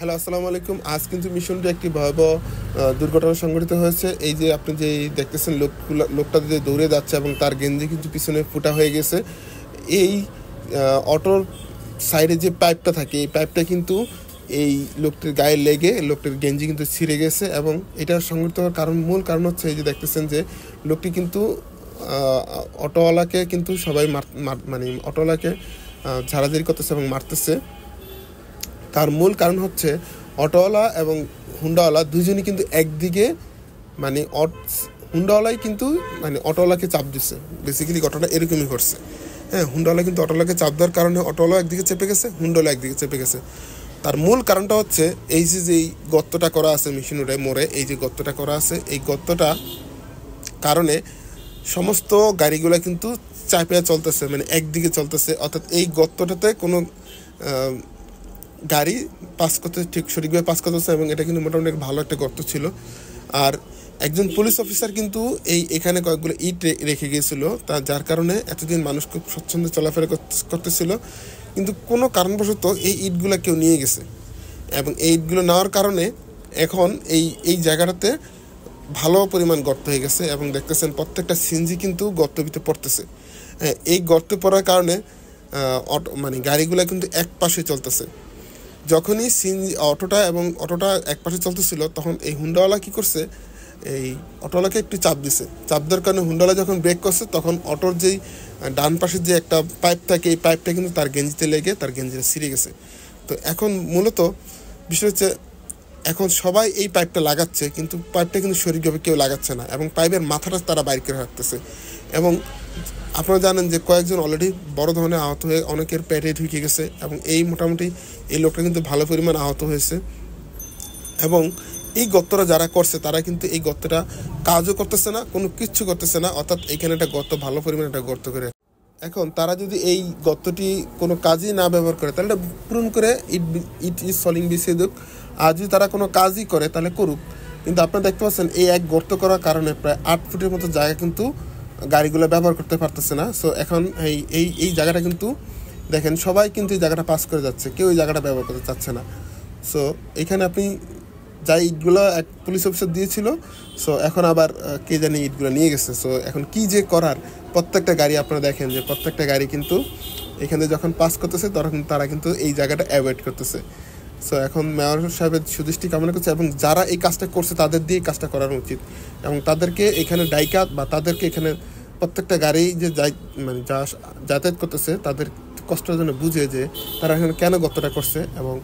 Hello, আসসালামু আলাইকুম। আজ কিন্তু মিশনটি একটি ভয়াবহ দুর্ঘটনা সংঘটিত হয়েছে। এই যে আপনি যে দেখতেছেন লোকটা যে দৌড়ে যাচ্ছে এবং তার গেঞ্জি কিন্তু পিছনে ফুটা হয়ে গেছে। এই অটোর সাইডে যে পাইপটা থাকে, এই পাইপটা কিন্তু এই লোকটির গায়ে লেগে লোকটির গেঞ্জি কিন্তু ছিঁড়ে গেছে। এবং এটা সংঘটিত হওয়ার মূল কারণ হচ্ছে এই যে দেখতেছেন যে লোকটি কিন্তু অটোওয়ালাকে কিন্তু সবাই মানে অটোওয়ালাকে ঝাড়াঝাড়ি করতেছে এবং মারতেছে। তার মূল কারণ হচ্ছে অটোওয়ালা এবং হুন্ডাওয়ালা দুজনই কিন্তু একদিকে, মানে হুন্ডাওয়ালাই কিন্তু মানে অটোওয়ালাকে চাপ দিচ্ছে। বেসিক্যালি ঘটনাটা এরকমই করছে। হ্যাঁ, হুন্ডাওয়ালা কিন্তু অটোওয়ালাকে চাপ দেওয়ার কারণে অটোওয়ালা একদিকে চেপে গেছে, হুন্ডাওয়ালা একদিকে চেপে গেছে। তার মূল কারণটা হচ্ছে এই যে এই গর্তটা করা আছে মেশিনুরে মোড়ে, এই যে গর্তটা করা আছে, এই গর্তটা কারণে সমস্ত গাড়িগুলো কিন্তু চাপিয়ে চলতেছে, মানে একদিকে চলতেছে। অর্থাৎ এই গর্তটাতে কোনো গাড়ি পাস করতে ঠিক সঠিকভাবে পাস করতেছে এবং এটা কিন্তু মোটামুটি ভালো একটা গর্ত ছিল। আর একজন পুলিশ অফিসার কিন্তু এখানে কয়েকগুলো ইট রেখে গিয়েছিল, যার কারণে এতদিন মানুষ খুব স্বচ্ছন্দে চলাফেরা করতেছিল। কিন্তু কোনো কারণবশত এই ইটগুলো কেউ নিয়ে গেছে এবং এই ইটগুলো নেওয়ার কারণে এখন এই জায়গাটাতে ভালো পরিমাণ গর্ত হয়ে গেছে এবং দেখতেছেন প্রত্যেকটা সিএনজি কিন্তু গর্তের ভিতরে পড়তেছে। এই গর্তে পড়ার কারণে মানে গাড়িগুলো কিন্তু এক পাশে চলতেছে। যখনই অটোটা এক পাশে চলতেছিল, তখন এই হুন্ডাওয়ালা কী করছে, এই অটোওয়ালাকে একটু চাপ দিছে। চাপ দেওয়ার কারণে হুন্ডাওয়ালা যখন ব্রেক করছে, তখন অটোর যেই ডান পাশের যে একটা পাইপ থাকে, এই পাইপটা কিন্তু তার গেঞ্জিতে লেগে তার গেঞ্জিটা ছিঁড়ে গেছে। তো এখন মূলত বিষয় হচ্ছে, এখন সবাই এই পাইপটা লাগাচ্ছে, কিন্তু পাইপটা কিন্তু সঠিকভাবে কেউ লাগাচ্ছে না এবং পাইপের মাথাটা তারা বাইর করে রাখতেছে। এবং আপনারা জানেন যে কয়েকজন অলরেডি বড় ধরনের আহত হয়ে অনেকের পেটে ঢুকে গেছে এবং মোটামুটি এই লোকটা কিন্তু ভালো পরিমাণ আহত হয়েছে। এবং এই গর্তটা যারা করছে তারা কিন্তু এই গর্তটা কাজও করতেছে না, কোনো কিচ্ছু করতেছে না। অর্থাৎ এখানে একটা গর্ত, ভালো পরিমাণে একটা গর্ত করে এখন তারা যদি এই গর্তটি কোনো কাজই না ব্যবহার করে, তাহলে এটা পূরণ করে ইট ইজ সলিং বিছিয়ে দিক। আর যদি তারা কোনো কাজই করে তাহলে করুক। কিন্তু আপনারা দেখতে পাচ্ছেন এই এক গর্ত করার কারণে প্রায় 8 ফুটের মতো জায়গা কিন্তু গাড়িগুলো ব্যবহার করতে পারতেছে না। সো এখন এই জায়গাটা কিন্তু দেখেন সবাই কিন্তু এই জায়গাটা পাস করে যাচ্ছে, কেউ এই জায়গাটা ব্যবহার করতে চাচ্ছে না। সো এখানে আপনি যাই ইটগুলো এক পুলিশ অফিসার দিয়েছিল, সো এখন আবার কে জানি ইটগুলো নিয়ে গেছে। সো এখন কি যে করার, প্রত্যেকটা গাড়ি আপনারা দেখেন যে প্রত্যেকটা গাড়ি কিন্তু এখানে যখন পাস করতেছে তখন তারা কিন্তু এই জায়গাটা অ্যাভয়েড করতেছে। সো এখন মেয়র সাহেবের সুদৃষ্টি কামনা করছে এবং যারা এই কাজটা করছে তাদের দিয়ে কাজটা করানো উচিত এবং তাদেরকে এখানে ডাইকা বা তাদেরকে এখানে প্রত্যেকটা গাড়ি যে মানে যাতায়াত করতেছে তাদের কষ্টের জন্য বুঝে যে তারা এখানে কেন গর্তটা করছে এবং